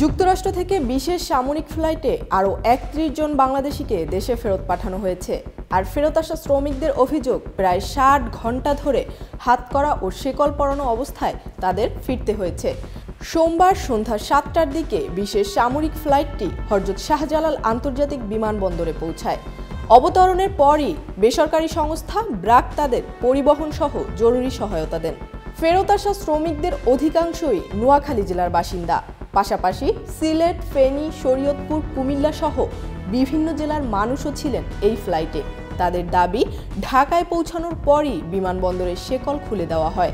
যুক্তরাষ্ট্র থেকে বিশেষ সামরিক ফ্লাইটে আরও ৩১ জন বাংলাদেশিকে দেশে ফেরত পাঠানো হয়েছে। আর ফেরত আসা শ্রমিকদের অভিযোগ, প্রায় ৬০ ঘন্টা ধরে হাতকড়া ও শেকল পরানো অবস্থায় তাদের ফিরতে হয়েছে। সোমবার সন্ধ্যা ৭টার দিকে বিশেষ সামরিক ফ্লাইটটি হযরত শাহজালাল আন্তর্জাতিক বিমানবন্দরে পৌঁছায়। অবতরণের পরই বেসরকারি সংস্থা ব্র্যাক তাদের পরিবহন সহ জরুরি সহায়তা দেন। ফেরত আসা শ্রমিকদের অধিকাংশই নোয়াখালী জেলার বাসিন্দা। পাশাপাশি সিলেট, ফেনী, শরীয়তপুর, কুমিল্লা সহ বিভিন্ন জেলার মানুষও ছিলেন এই ফ্লাইটে। তাদের দাবি, ঢাকায় পৌঁছানোর পরই বিমানবন্দরের শেকল খুলে দেওয়া হয়।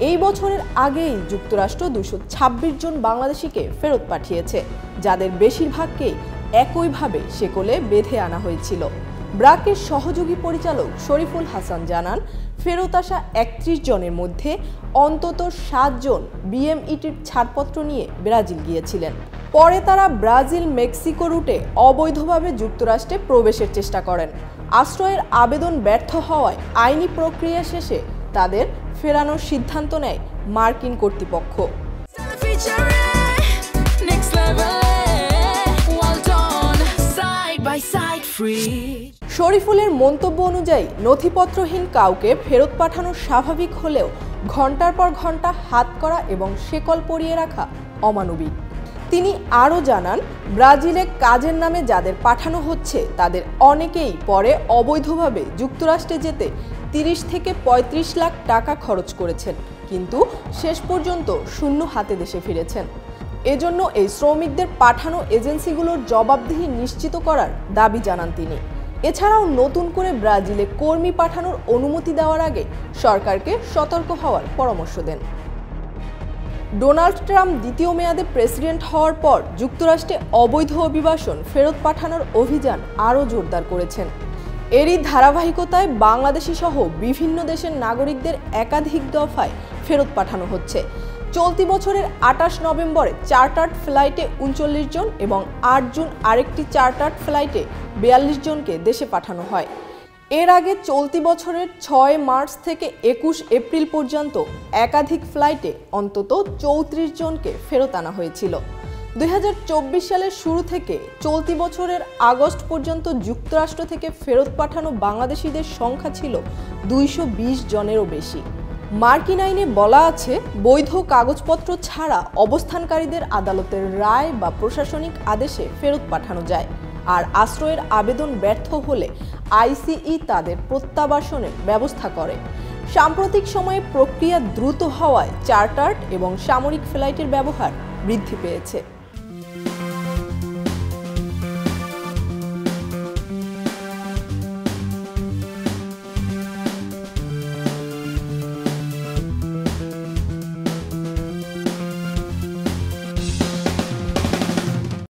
এই বছরের আগেই যুক্তরাষ্ট্র ২২৬ জন বাংলাদেশিকে ফেরত পাঠিয়েছে, যাদের বেশিরভাগকেই একইভাবে শেকলে বেঁধে আনা হয়েছিল। ব্র্যাকের সহযোগী পরিচালক শরীফুল হাসান জানান, ফেরত আসা ৩১ জনের মধ্যে অন্তত ৭ জন বিএমইটির ছাড়পত্র নিয়ে ব্রাজিল গিয়েছিলেন। পরে তারা ব্রাজিল মেক্সিকো রুটে অবৈধভাবে যুক্তরাষ্ট্রে প্রবেশের চেষ্টা করেন। আশ্রয়ের আবেদন ব্যর্থ হওয়ায় আইনি প্রক্রিয়া শেষে তাদের ফেরানোর সিদ্ধান্ত নেয় মার্কিন কর্তৃপক্ষ। শরীফুলের মন্তব্য অনুযায়ী নথিপত্রহীন কাউকে ফেরত পাঠানো স্বাভাবিক হলেও ঘন্টার পর ঘন্টা হাতকড়া এবং শেকল পরিয়ে রাখা অমানবিক। তিনি আরও জানান, ব্রাজিলে কাজের নামে যাদের পাঠানো হচ্ছে তাদের অনেকেই পরে অবৈধভাবে যুক্তরাষ্ট্রে যেতে ৩০ থেকে ৩৫ লাখ টাকা খরচ করেছেন, কিন্তু শেষ পর্যন্ত শূন্য হাতে দেশে ফিরেছেন। এজন্য এই শ্রমিকদের পাঠানো এজেন্সিগুলোর জবাবদিহি নিশ্চিত করার দাবি জানান তিনি। এছাড়াও নতুন করে ব্রাজিলে কর্মী পাঠানোর অনুমতি দেওয়ার আগে সরকারকে সতর্ক হওয়ার পরামর্শ দেন। ডোনাল্ড ট্রাম্প দ্বিতীয় মেয়াদে প্রেসিডেন্ট হওয়ার পর যুক্তরাষ্ট্রে অবৈধ অভিবাসন ফেরত পাঠানোর অভিযান আরও জোরদার করেছেন। এরই ধারাবাহিকতায় বাংলাদেশি সহ বিভিন্ন দেশের নাগরিকদের একাধিক দফায় ফেরত পাঠানো হচ্ছে। চলতি বছরের ২৮ নভেম্বরে চার্টার্ড ফ্লাইটে ৩৯ জন এবং ৮ জুন আরেকটি চার্টার্ড ফ্লাইটে ৪২ জনকে দেশে পাঠানো হয়। এর আগে চলতি বছরের ৬ মার্চ থেকে ২১ এপ্রিল পর্যন্ত একাধিক ফ্লাইটে অন্তত ৩৪ জনকে ফেরত আনা হয়েছিল। ২০২৪ সালের শুরু থেকে চলতি বছরের আগস্ট পর্যন্ত যুক্তরাষ্ট্র থেকে ফেরত পাঠানো বাংলাদেশিদের সংখ্যা ছিল ২২০ জনেরও বেশি। মার্কিন আইনে বলা আছে, বৈধ কাগজপত্র ছাড়া অবস্থানকারীদের আদালতের রায় বা প্রশাসনিক আদেশে ফেরত পাঠানো যায়। আর আশ্রয়ের আবেদন ব্যর্থ হলে আইসিই তাদের প্রত্যাবাসনের ব্যবস্থা করে। সাম্প্রতিক সময়ে প্রক্রিয়া দ্রুত হওয়ায় চার্টার্ড এবং সামরিক ফ্লাইটের ব্যবহার বৃদ্ধি পেয়েছে।